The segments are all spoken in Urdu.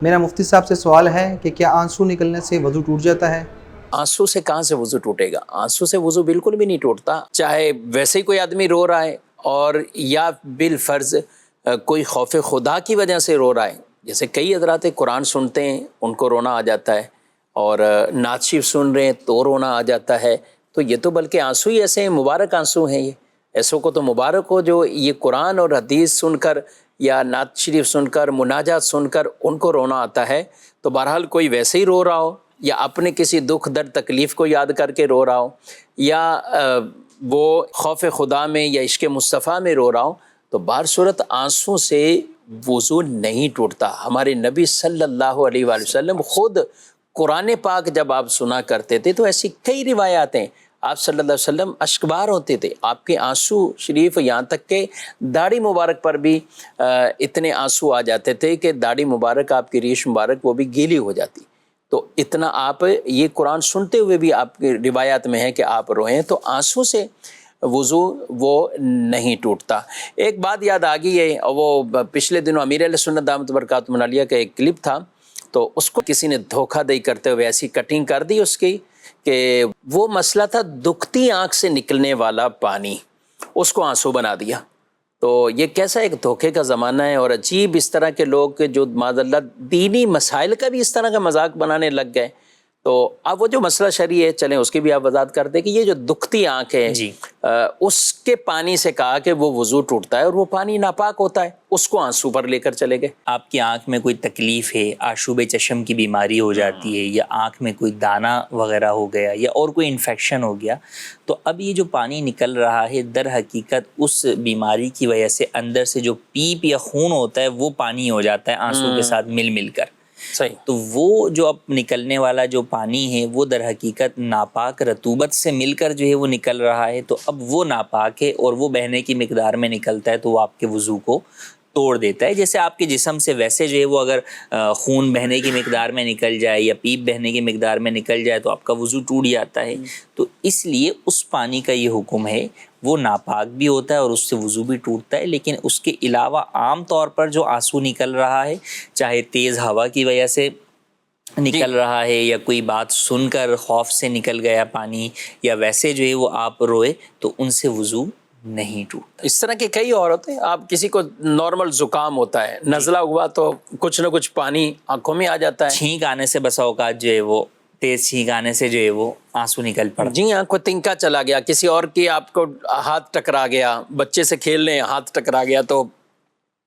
میرا مفتی صاحب سے سوال ہے کہ کیا آنسو نکلنے سے وضو ٹوٹ جاتا ہے؟ آنسو سے کہاں سے وضو ٹوٹے گا؟ آنسو سے وضو بالکل بھی نہیں ٹوٹتا، چاہے ویسے ہی کوئی آدمی رو رہا ہے اور یا بالفرض کوئی خوف خدا کی وجہ سے رو رہا ہے۔ جیسے کئی حضرات قرآن سنتے ہیں ان کو رونا آ جاتا ہے، اور نعت شریف سن رہے ہیں تو رونا آ جاتا ہے، تو یہ تو بلکہ آنسو ہی ایسے ہیں، مبارک آنسو ہیں یہ۔ ایسوں کو تو مبارک ہو جو یہ قرآن اور حدیث سن کر یا نعت شریف سن کر مناجات سن کر ان کو رونا آتا ہے۔ تو بہرحال کوئی ویسے ہی رو رہا ہو، یا اپنے کسی دکھ درد تکلیف کو یاد کر کے رو رہا ہو، یا وہ خوف خدا میں یا عشق مصطفیٰ میں رو رہا ہو، تو بہر صورت آنسوں سے وضو نہیں ٹوٹتا۔ ہمارے نبی صلی اللہ علیہ وآلہ وسلم خود قرآن پاک جب آپ سنا کرتے تھے تو ایسی کئی روایات ہیں، آپ صلی اللہ علیہ وسلم اشکبار ہوتے تھے، آپ کے آنسو شریف یہاں تک کہ داڑھی مبارک پر بھی اتنے آنسو آ جاتے تھے کہ داڑھی مبارک، آپ کی ریش مبارک وہ بھی گیلی ہو جاتی۔ تو اتنا آپ یہ قرآن سنتے ہوئے بھی آپ کی روایات میں ہے کہ آپ روئیں، تو آنسو سے وضو وہ نہیں ٹوٹتا۔ ایک بات یاد آ گئی ہے، وہ پچھلے دنوں امیر اہل سنت دامت برکاتہم العالیہ کا ایک کلپ تھا، تو اس کو کسی نے دھوکہ دہی کرتے ہوئے ایسی کٹنگ کر دی اس کی کہ وہ مسئلہ تھا دکھتی آنکھ سے نکلنے والا پانی، اس کو آنسو بنا دیا۔ تو یہ کیسا ایک دھوکے کا زمانہ ہے، اور عجیب اس طرح کے لوگ جو معاذ اللہ دینی مسائل کا بھی اس طرح کا مذاق بنانے لگ گئے۔ تو اب وہ جو مسئلہ شرعی ہے، چلیں اس کی بھی آپ وضاحت کر دیں کہ یہ جو دکھتی آنکھ ہے جی، اس کے پانی سے کہا کہ وہ وضو ٹوٹتا ہے اور وہ پانی ناپاک ہوتا ہے، اس کو آنسو پر لے کر چلے گئے۔ آپ کی آنکھ میں کوئی تکلیف ہے، آشوب چشم کی بیماری ہو جاتی ہے، یا آنکھ میں کوئی دانہ وغیرہ ہو گیا، یا اور کوئی انفیکشن ہو گیا، تو اب یہ جو پانی نکل رہا ہے در حقیقت اس بیماری کی وجہ سے اندر سے جو پیپ یا خون ہوتا ہے وہ پانی ہو جاتا ہے آنسو کے ساتھ مل مل کر۔ صحیح۔ تو وہ جو اب نکلنے والا جو پانی ہے وہ در حقیقت ناپاک رطوبت سے مل کر جو ہے وہ نکل رہا ہے، تو اب وہ ناپاک ہے اور وہ بہنے کی مقدار میں نکلتا ہے تو وہ آپ کے وضو کو توڑ دیتا ہے۔ جیسے آپ کے جسم سے ویسے جو ہے وہ اگر خون بہنے کی مقدار میں نکل جائے یا پیپ بہنے کی مقدار میں نکل جائے تو آپ کا وضو ٹوٹ جاتا ہے۔ تو اس لیے اس پانی کا یہ حکم ہے، وہ ناپاک بھی ہوتا ہے اور اس سے وضو بھی ٹوٹتا ہے، لیکن اس کے علاوہ عام طور پر جو آنسو نکل رہا ہے، چاہے تیز ہوا کی وجہ سے نکل رہا ہے یا کوئی بات سن کر خوف سے نکل گیا پانی، یا ویسے جو ہے وہ آپ روئے، تو ان سے وضو نہیں ٹوٹتا۔ اس طرح کے کئی اور ہوتے ہیں، آپ کسی کو نارمل زکام ہوتا ہے، نزلہ ہوا تو کچھ نہ کچھ پانی آنکھوں میں آ جاتا ہے، چھینک آنے سے بسا اوقات جو ہے وہ تیز چھینک آنے سے جو ہے وہ آنسو نکل پڑتا۔ جی ہاں، کوئی تنکا چلا گیا، کسی اور کی آپ کو ہاتھ ٹکرا گیا، بچے سے کھیل رہے ہیں ہاتھ ٹکرا گیا تو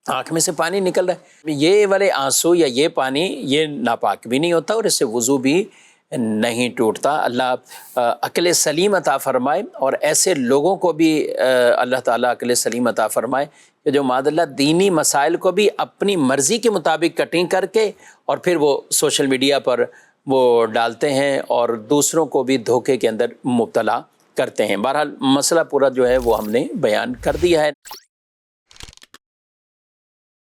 آنکھ میں سے پانی نکل رہا ہے، یہ والے آنسو یا یہ پانی یہ ناپاک بھی نہیں ہوتا اور اس سے وضو بھی نہیں ٹوٹتا۔ اللہ عقل سلیم عطا فرمائے، اور ایسے لوگوں کو بھی اللہ تعالیٰ عقل سلیم عطا فرمائے کہ جو معاذ اللہ دینی مسائل کو بھی اپنی مرضی کے مطابق کٹنگ کر کے اور پھر وہ سوشل میڈیا پر وہ ڈالتے ہیں اور دوسروں کو بھی دھوکے کے اندر مبتلا کرتے ہیں۔ بہرحال مسئلہ پورا جو ہے وہ ہم نے بیان کر دیا ہے۔